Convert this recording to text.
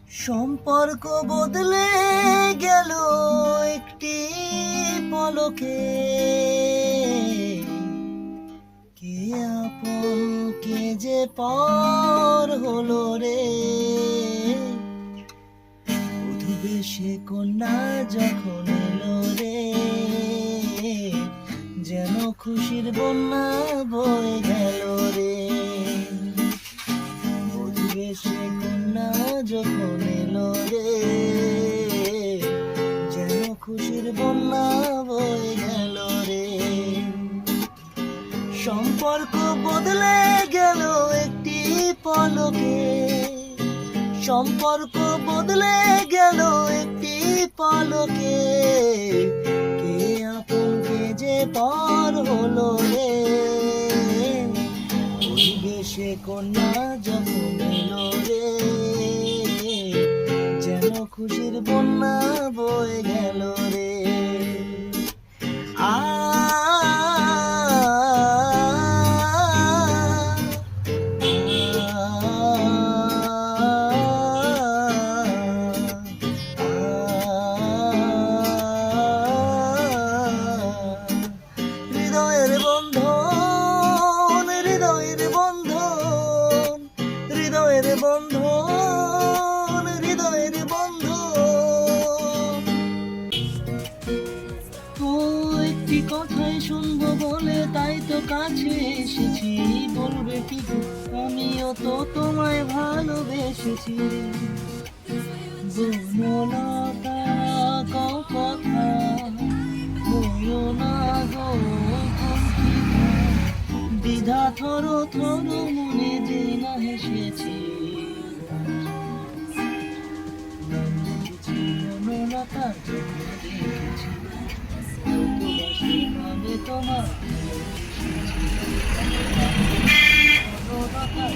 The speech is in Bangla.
সম্পর্ক বদলে গেল একটি পলকে, কে আপন কে যে পর হলো রে। বধূ বেশে কন্যা যখন এলো রে, যেন খুশির বন্যা বয়ে গেল রে। বধূ বেশে কন্যা যখন এলো রে, যেন খুশির বন্যা বয়ে গেল রে। সম্পর্ক বদলে গেল একটি পলকে, সম্পর্ক বদলে গেল একটি পলকে, কে আপন কে যে পর হলো রে। পরিবেশে কন্যা যখন এলো রে, যেন খুশির বন্যা বয়ে গেল রে। হৃদয়ের বন্ধন, হৃদয়ের বন্ধন, হৃদয়ের বন্ধন, হৃদয়ের বন্ধন। ও একটি কথাই শুনবো বলে তাই তো কাছে এসেছি, বলবে কি আমিও তো তোমায় ভালোবেসেছি। বনলতা কও কথা, বলো না গো দ্বিধা থর থর মনে যে না হেসেছি। বনলতার জন্য দেখেছি, ভালোবাসি ভাবে তোমার বনলতার